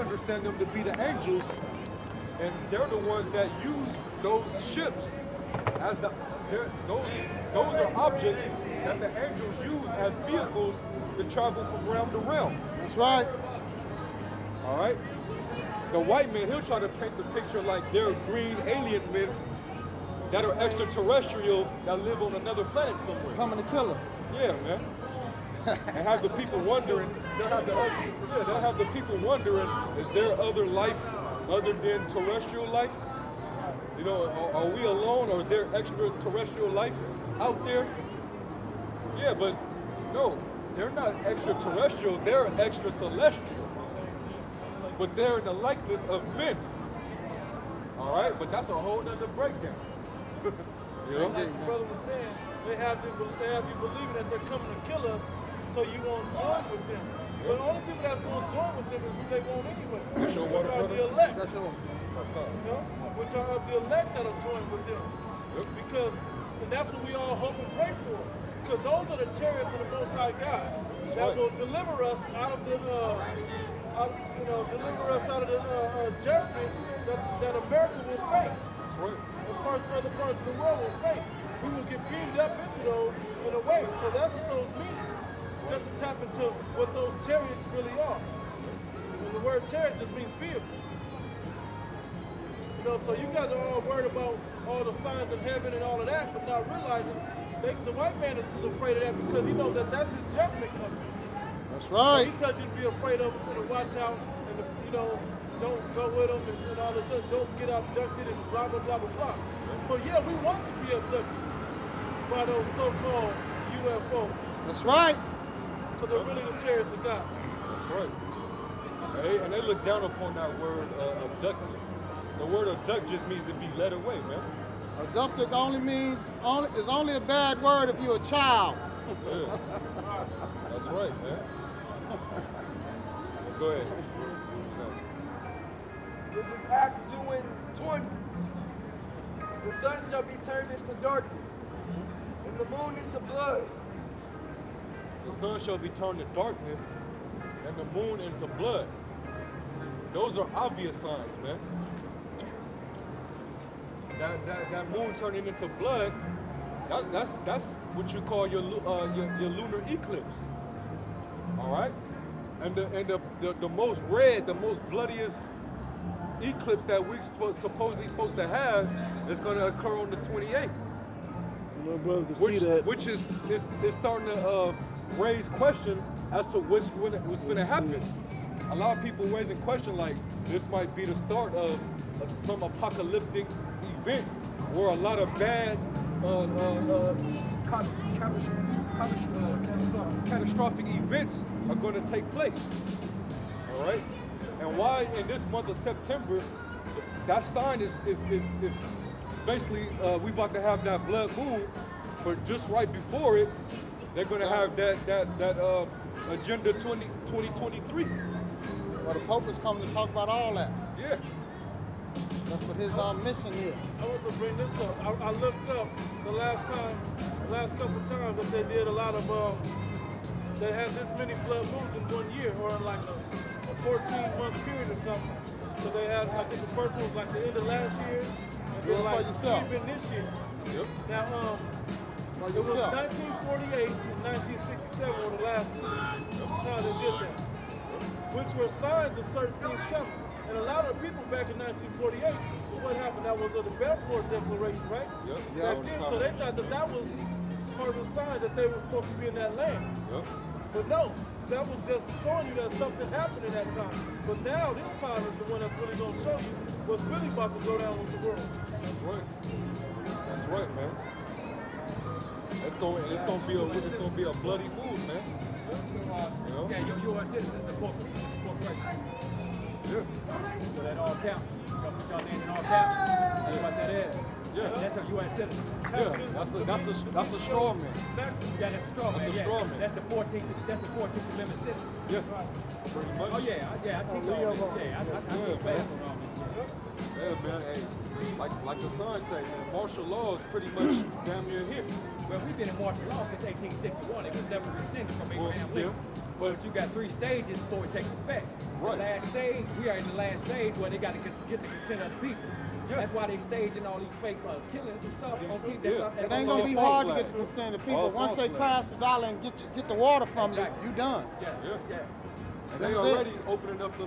understand them to be the angels, and they're the ones that use those ships as those are objects that the angels use as vehicles to travel from realm to realm. That's right. All right? The white man, he'll try to paint the picture like they're green alien men that are extraterrestrial that live on another planet somewhere. Coming to kill us. Yeah, man. And have the people wondering, they'll have the people wondering, is there other life other than terrestrial life? You know, are we alone, or is there extraterrestrial life out there? Yeah, but no, they're not extraterrestrial, they're extra celestial. But they're in the likeness of men. All right, but that's a whole nother breakdown. You know? Like the brother was saying, they have you believing that they're coming to kill us, so you won't join with them. But the only people that's going to join with them is who they want anyway. That's your water, which are brother? the elect. That's yours. You know? Which are of the elect that'll join with them. Yep. Because, and that's what we all hope and pray for. Because those are the chariots of the Most High God that will deliver us out of the, deliver us out of the judgment that America will face. That's right. And other parts of the world will face. We will get beamed up into those in a way. So that's what those mean. Just to tap into what those chariots really are. And the word chariot just means vehicle. You know, so you guys are all worried about all the signs of heaven and all of that, but not realizing the white man is afraid of that because he knows that that's his judgment coming. That's right. So he tells you to be afraid of him and watch out and, don't go with him and all this other, don't get abducted and blah, blah, blah, blah, blah. But yeah, we want to be abducted by those so-called UFOs. That's right. So they're really the chariots of God. That's right. And they look down upon that word abducted. The word abduct just means to be led away, man. Abducted is only a bad word if you're a child. Yeah. That's right, man. Go ahead. This is Acts 2 and 20. The sun shall be turned into darkness, and the moon into blood. The sun shall be turned to darkness, and the moon into blood. Those are obvious signs, man. That moon turning into blood, that's what you call your lunar eclipse. All right, and the most red, the most bloodiest eclipse that we supposedly supposed to have is going to occur on the 28th. Which is starting to raise question as to what's going to happen. A lot of people raising question like this might be the start of some apocalyptic event where a lot of bad catastrophic events are going to take place. All right, and why in this month of September that sign is basically we about to have that blood moon, but just right before it, they're going to have that Agenda 2023. Well, the Pope is coming to talk about all that. Yeah. That's what his mission is. I want to bring this up. I looked up the last couple of times that they did a lot of, they had this many blood moons in 1 year, or in like a 14-month period or something. So they had, I think the first one was like the end of last year, and then like even this year. Yep. Now, it was 1948 and 1967 were the last two times they did that, which were signs of certain things coming. And a lot of the people back in 1948, what happened? That was the Balfour Declaration, right? Yep. Back then, so they thought that was part of the signs that they were supposed to be in that land. Yep. But no, that was just showing you that something happened in that time. But now this time is the one that's really going to show you what's really about to go down with the world. That's right. That's right, man. It's gonna be a bloody move, man. You know? Yeah, you're U.S. citizens, the corporation. Yeah. So that all count. You gotta put y'all name in all count. That's what that is. Yeah. That's a U.S. citizen. Yeah. That's a straw man. Yeah, that's a straw man. That's a straw man. That's the 14th Amendment citizen. Yeah. Pretty much. Oh yeah, I teach all this. Yeah, I teach class on all this. Yeah, man. Hey, like the sign say, man, martial law is pretty much damn near here. Well, we've been in martial law since 1861. It was never rescinded from Abraham Lincoln. But you got 3 stages before it takes effect. Right. The last stage, we are in the last stage where they got to get the consent of the people. Yeah. That's why they staging all these fake killings and stuff on TV. Yeah. It ain't gonna be false hard to get flags. the consent of people. All Once false they flags. crash the dollar and get the water from Exactly. you, you done. Yeah, Yeah. yeah. And they That's it. already opening up the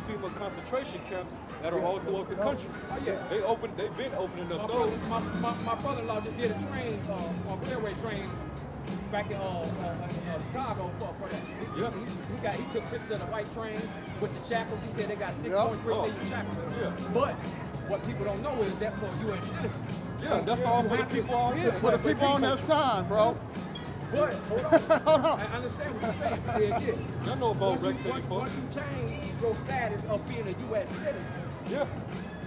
FEMA concentration camps that are all throughout the country. Oh, yeah. They've been opening up those. My brother-in-law just did a train, a railway train back in Chicago for that. He took pictures of the white train with the shackles. He said they got 6.3 million shackles. Yeah. But what people don't know is that for U.S. citizens. Yeah, that's all for the people out here. It's for the people on that side, bro. But Hold on. I understand what you're saying. Y'all know about Rex once 84. you change your status of being a U.S. citizen, Yeah.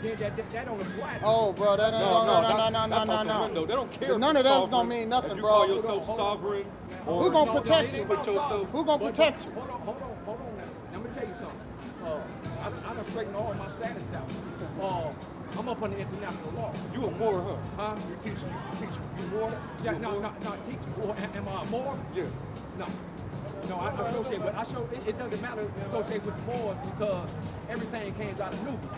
then that don't apply to you. Oh, bro, that ain't No, no. that's out the window. They don't care. None if of you're that's gonna sovereign, mean nothing, if you bro. call yourself sovereign. Or Who gonna No, protect it you? ain't Put about yourself- sovereign. Who gonna But- protect you? Hold on now. Let me tell you something. I done straightened all my status out. I'm up on the international law. You a Moor, huh? Huh? You teach you Moor? Yeah, You a no, Moor? not teach. Or am I more? Yeah. No. No, I associate with, it doesn't matter to associate with the Moors because everything came out of Nubia.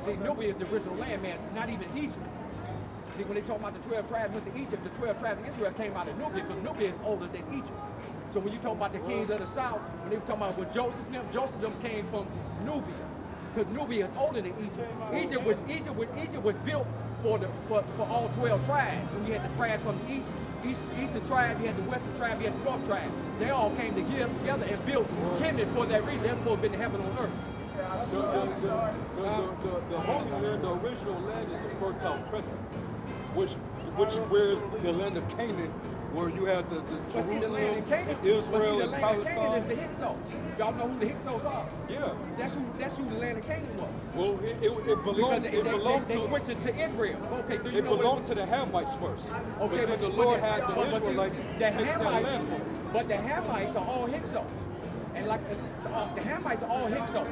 See, Nubia is the original landman, not even Egypt. See, when they talk about the 12 tribes went to Egypt, the 12 tribes of Israel came out of Nubia because Nubia is older than Egypt. So when you talk about the kings of the south, when they were talking about with Joseph them came from Nubia. Because Nubia is older than Egypt. Egypt was built for all 12 tribes. When you had the tribes from the eastern tribe, you had the western tribe, you had the north tribe. They all came together and built Kemet for that reason. They're supposed to be the heaven on earth. The Holy Land, the original land, is the Fertile Crescent, where's the land of Canaan, where you have the But see, the land in Jerusalem, Canaan, Israel, and the land in Canaan Palestine. is the Hyksos. Y'all know who the Hyksos are? Yeah. That's who the land of Canaan was. Well, it belonged. Because It belonged they to. switched it to Israel. Okay, do you It know belonged to the Hamites first. Okay, but then the Lord had the but see, Israelites the take that Hamites, land from them. but the Hamites are all Hyksos. And like the Hamites are all Hyksos.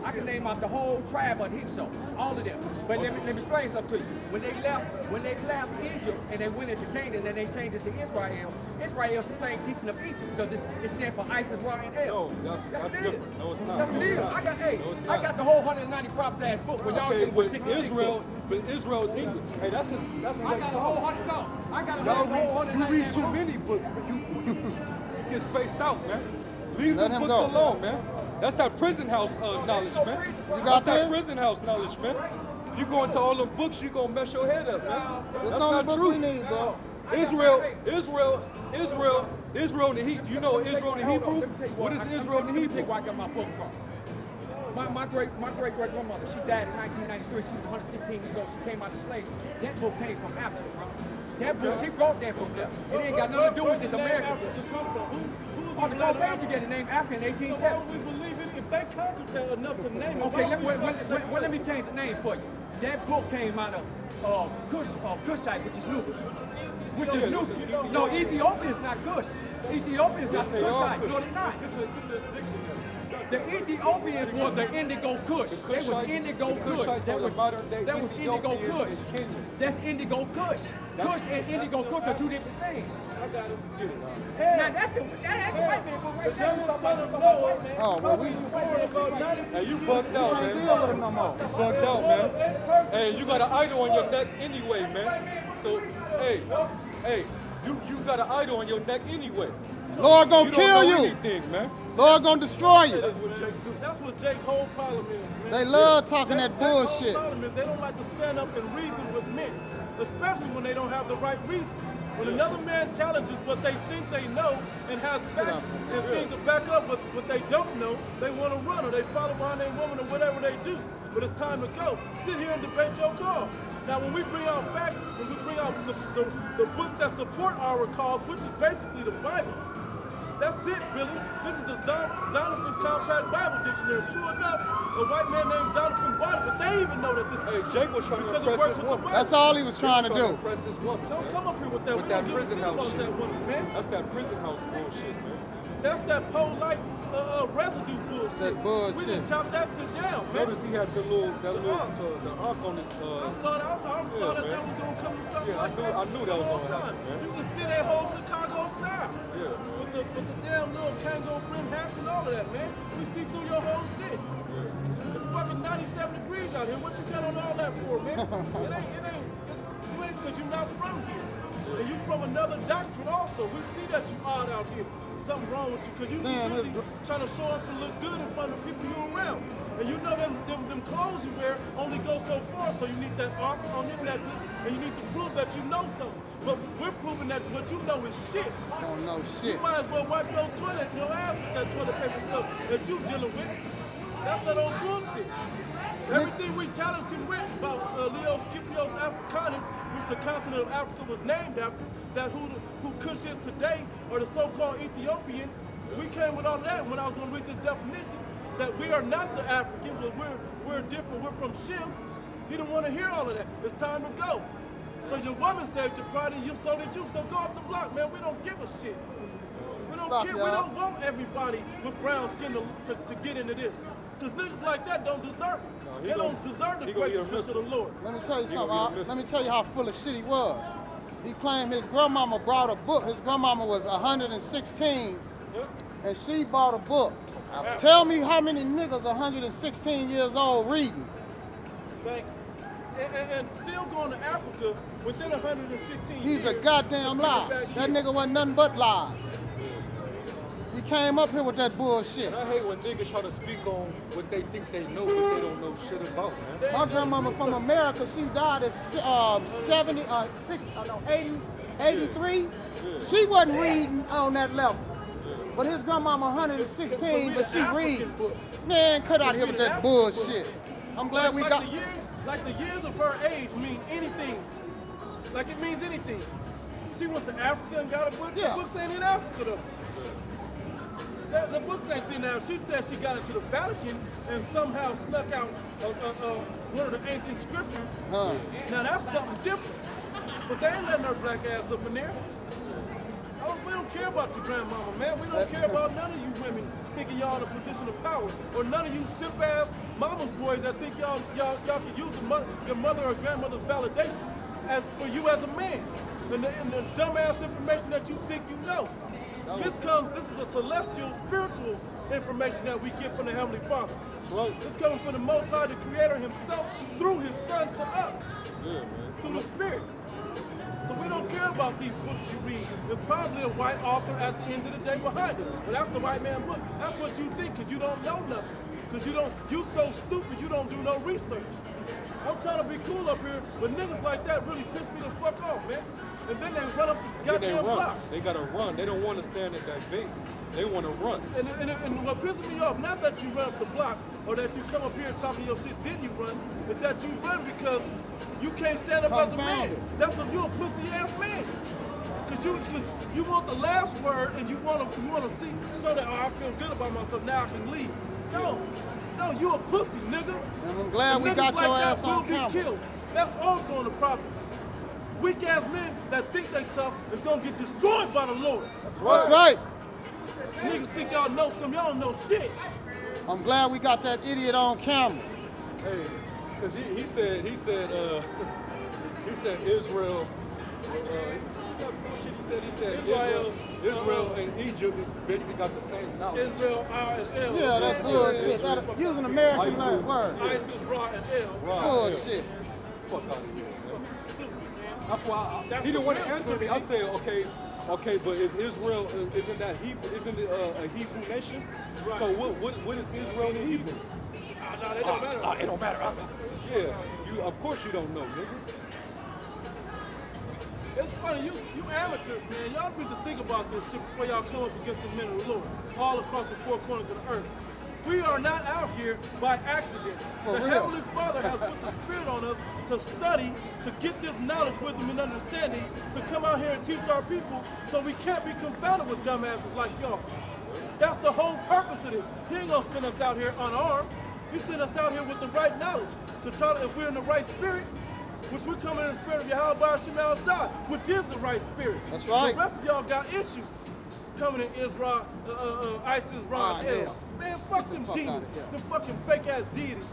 I can name out the whole tribe of Hyksos, all of them. But let me explain something to you. When they left Egypt and they went into Canaan and they changed it to Israel, Israel is the same teaching of Egypt because it stands for Isis, Ra, and El. No, that's it is. different. No, it's not. That's what No, it it's is. not. No, it's I not. got the whole 190 prophets ass book. When y'all Okay, think but 66 Israel, books. but Israel's English. Hey, that's I got a whole 100. No, I got a Y'all whole read, you 190 read too books. many books, but you get spaced out, man. Leave Let the him books go. alone, man. That's that prison house knowledge, man. You got That's that that? prison house knowledge, man. You go into all them books, you gonna mess your head up, man. That's That's the only not book true. we need, bro. Israel in the Hebrew. You know Israel in the Hebrew? What is Israel in the Let me tell Hebrew? you where I got my book from. My great grandmother, she died in 1993. She was 116 years old. She came out of slavery. That book came from Africa, bro. That book, she brought that from there. It ain't got nothing to do with this American book. On the Caucasian get the name Africa in So why 1870. would we believe it if they conquered that enough to name it? Okay, why would we trust that? let me change the name for you. That book came out of Cushite, which is Nubia. Which is Nubia. No, Ethiopia is not Cush. Ethiopia is not Yes, they are Cushite. Cush. No, they're not. The Ethiopians were the Indigo Kush. They was Kushites- Indigo the Kush. Kushites That are the was modern-day that was Indigo Ethiopians Kush. and Kenyans. That's Indigo Kush. Kush and Indigo Kush are two different things. I got it. Get it, man. Now that's the white man book right there. Young son of Noah, Oh, well, we Hey, you bugged out, can't man. deal with him no more. You bugged out, man. Hey, you got an idol on your neck anyway, man. So, hey, you got an idol on your neck anyway. Lord gonna You don't kill know you. anything, man. Lord gonna destroy you. That's what Jake's whole problem is, man. They love talking that Jake's whole bullshit. problem is they don't like to stand up and reason with men, especially when they don't have the right reason. When another man challenges what they think they know and has facts and things to back up what they don't know, they want to run or they follow behind their woman or whatever they do. But it's time to go. Sit here and debate your cause. Now, when we bring out facts, when we bring out the books that support our cause, which is basically the Bible, that's it, really. This is the Zondervan's Compact Bible Dictionary. True enough, a white man named Zondervan bought it, but they even know that this Hey, is Jake was trying to because it impress works his with the woman. Bible. That's all he was trying to do. Impress his woman. Don't come up here with that. With We that don't give a prison shit house about shit. that woman, man. That's that prison house bullshit, man. That's that polite residue bullshit. shit. We bullshit. didn't chop that shit down, man. Notice he had the arc on his. I saw that. I saw that man. that was gonna come to something Yeah, like that. I knew that was the whole gonna happen, time. man. You can see that whole Chicago style. Yeah. With the damn little Kango brim hats and all of that, man. We see through your whole shit. It's fucking 97 degrees out here. What you got on all that for, man? it ain't. You ain't because you're not from here. And you from another doctrine also. We see that you odd out here. Something wrong with you because you Sam, busy his trying to show off and look good in front of the people you're around. And you know them clothes you wear only go so far, so you need that arc on your necklace and you need to prove that you know something. But we're proving that what you know is shit. Don't know You shit. might as well wipe your ass with that toilet paper stuff that you dealing with. That's that old bullshit. Everything we challenge him with about Leos Kipios Africanus, which the continent of Africa was named after, that who Kush is today, or the so-called Ethiopians, we came with all of that when I was going to read the definition, that we are not the Africans, but we're different, we're from Shem. He didn't want to hear all of that. It's time to go. So your woman saved your pride and you, so did you. So go off the block, man. We don't give a shit. We don't Stop, care. y'all. We don't want everybody with brown skin to get into this. Because niggas like that don't deserve it. No, he They gon- don't deserve the he gonna get a graciousness of the missile. Lord. Let me tell you He something. gonna get a Let me tell you how full of shit he was. He claimed his grandmama brought a book. His grandmama was 116 Yeah. and she bought a book. Tell me how many niggas 116 years old reading. Thank you. And still going to Africa within 116 He's years. a goddamn to lie. bring it back That here. nigga wasn't nothing but lies. He came up here with that bullshit. And I hate when niggas try to speak on what they think they know, but they don't know shit about, man. My grandmama from America, she died at 83. She wasn't reading on that level. But his grandmama 116, but she reading. Man, cut out here with that bullshit. I'm glad we got. Like the years of her age mean anything. Like it means anything. She went to Africa and got a book. Yeah. The books ain't in Africa though. The books ain't in there. She said she got into the Vatican and somehow snuck out one of the ancient scriptures. Huh. Now that's something different. But they ain't letting her black ass up in there. We don't care about your grandmama, man. We don't care about none of you women thinking y'all in a position of power, or none of you simp ass mama's boys that think y'all can use your mother or grandmother's validation as for you as a man, and the dumbass information that you think you know. This is a celestial, spiritual information that we get from the Heavenly Father. Right. It's coming from the Most High, the Creator Himself, through His Son to us, Yeah, man. through the Spirit. So we don't care about these books you read. There's probably a white author at the end of the day behind it. But that's the white man book. That's what you think, because you don't know nothing. Because you so stupid, you don't do no research. I'm trying to be cool up here, but niggas like that really piss me the fuck off, man. And then they run up the Then they goddamn run. block. They gotta run. They don't want to stand at that gate. They want to run. And what pisses me off, not that you run up the block or that you come up here talking your shit, then you run, is that you run because you can't stand up as a man. Confounded. That's what you're a pussy ass man. Cause you want the last word and you wanna see so that I feel good about myself, now I can leave. No, you a pussy, nigga. And I'm glad we Niggas got like your that ass on will be camera. killed. That's also in the prophecies. Weak ass men that think they tough is gonna get destroyed by the Lord. That's right. Niggas think y'all know something, y'all don't know shit. I'm glad we got that idiot on camera. Hey, because he said Israel. He said Israel and Egypt basically got the same knowledge. Israel, R, and L. Yeah, that's bullshit. That, using American ISIS. word. ISIS, Ra, and L. Right. Bullshit. Fuck out of here, man. That's why That's He didn't want to the real answer me. I said, okay, but is Israel? Isn't that Hebrew? Isn't it a Hebrew nation? Right. So what is Israel in Hebrew? No, they don't matter. it don't matter. Yeah, you. Of course you don't know, nigga. It's funny, you amateurs, man. Y'all need to think about this shit before y'all come up against the men of the Lord, all across the four corners of the earth. We are not out here by accident. For the real. Heavenly Father has put the Spirit on us to study, to get this knowledge, wisdom, and understanding, to come out here and teach our people so we can't be confounded with dumbasses like y'all. That's the whole purpose of this. He ain't gonna send us out here unarmed. He sent us out here with the right knowledge to try to, if we're in the right spirit, which we come in the spirit of Yahweh Shem Shai, which is the right spirit. That's right. The rest of y'all got issues coming in Israel, ISIS, Ra, and El. Man, fuck them fuck outta demons. here. Them fucking fake ass deities.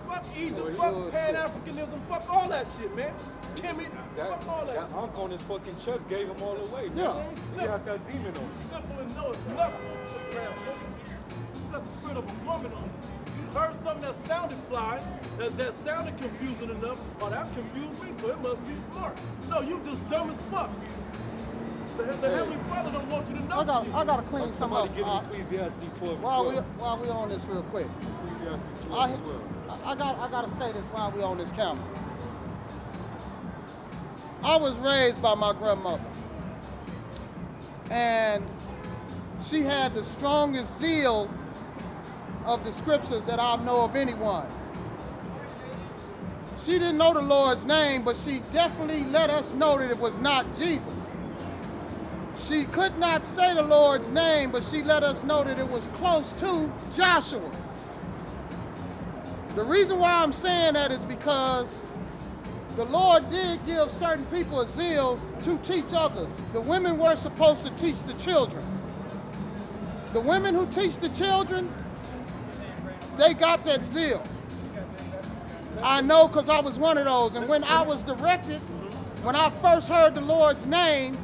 Fuck Egypt, Boy, fuck bullshit. Pan-Africanism, fuck all that shit, man. Timmy, fuck all that That shit. unk on his fucking chest gave him all away. Yeah. He got that demon on him. Simple and know it's nothing. Simple ass woman. You got the spirit of a woman on it. You heard something that sounded fly, that sounded confusing enough. Oh, that confused me, so it must be smart. No, you just dumb as fuck. The Heavenly Father don't want you to know shit. I gotta clean some Somebody up. give him Ecclesiastes 12. While we on this real quick, Ecclesiastes 12. I gotta say this while we on this camera. I was raised by my grandmother, and she had the strongest zeal of the scriptures that I know of anyone. She didn't know the Lord's name, but she definitely let us know that it was not Jesus. She could not say the Lord's name, but she let us know that it was close to Joshua. The reason why I'm saying that is because the Lord did give certain people a zeal to teach others. The women were supposed to teach the children. The women who teach the children, they got that zeal. I know because I was one of those. And when I was directed, when I first heard the Lord's name,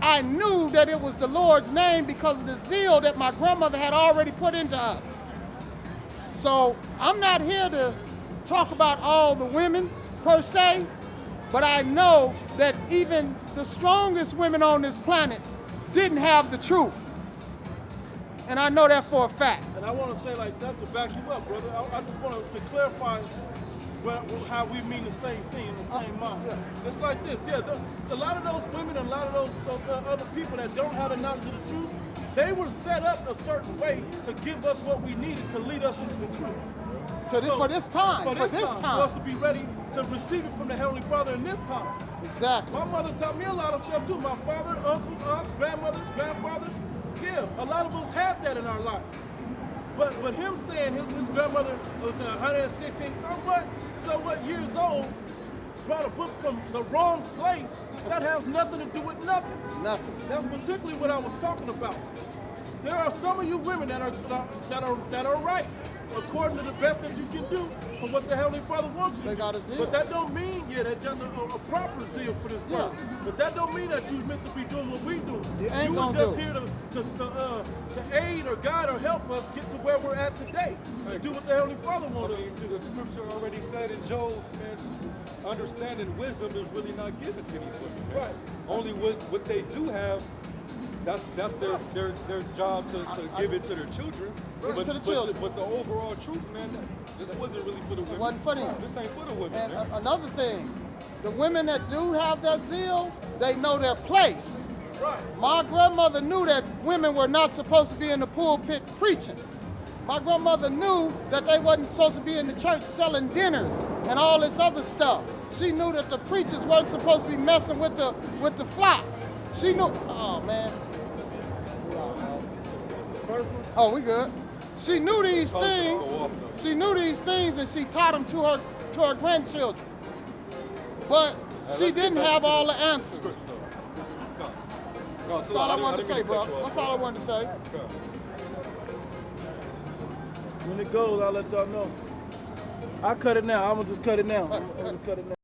I knew that it was the Lord's name because of the zeal that my grandmother had already put into us. So I'm not here to talk about all the women per se, but I know that even the strongest women on this planet didn't have the truth. And I know that for a fact. And I want to say like that to back you up, brother. I just want to clarify how we mean the same thing in the same mind. yeah. It's like this, yeah. A lot of those women and a lot of those other people that don't have the knowledge of the truth, they were set up a certain way to give us what we needed to lead us into the truth. For this time. For us to be ready to receive it from the Heavenly Father in this time. Exactly. My mother taught me a lot of stuff too. My father, uncles, aunts, grandmothers, grandfathers. Yeah, a lot of us had that in our life. But him saying his grandmother was 116 somewhat years old, brought a book from the wrong place, that has nothing to do with nothing. Nothing. That's particularly what I was talking about. There are some of you women that are right, according to the best that you can do for what the Heavenly Father wants you to They do. got a zeal. But that don't mean, that there's a proper zeal for this work. Yeah. But that don't mean that you're meant to be doing what we do. You ain't were gonna just do it. here to aid or guide or help us get to where we're at today, to do what the Heavenly Father I wants us mean, to do. the scripture already said in Job, man, understanding wisdom is really not given to these women. Man. Right. Only what they do have, that's their job to give it to their children. Give it to the children. But the overall truth, man, this wasn't really for the women. wasn't for them. This ain't for the women, And man. another thing, the women that do have that zeal, they know their place. Right. My grandmother knew that women were not supposed to be in the pulpit preaching. My grandmother knew that they wasn't supposed to be in the church selling dinners and all this other stuff. She knew that the preachers wasn't supposed to be messing with the flock. She knew. Oh man. First one. Oh, we good. She knew these things. She knew these things, and she taught them to her grandchildren. But she didn't have all the answers. That's all I wanted to say, bro. That's all I wanted to say. When it goes, I'll let y'all know. I cut it now. I'm gonna just cut it now. I'm gonna cut it now.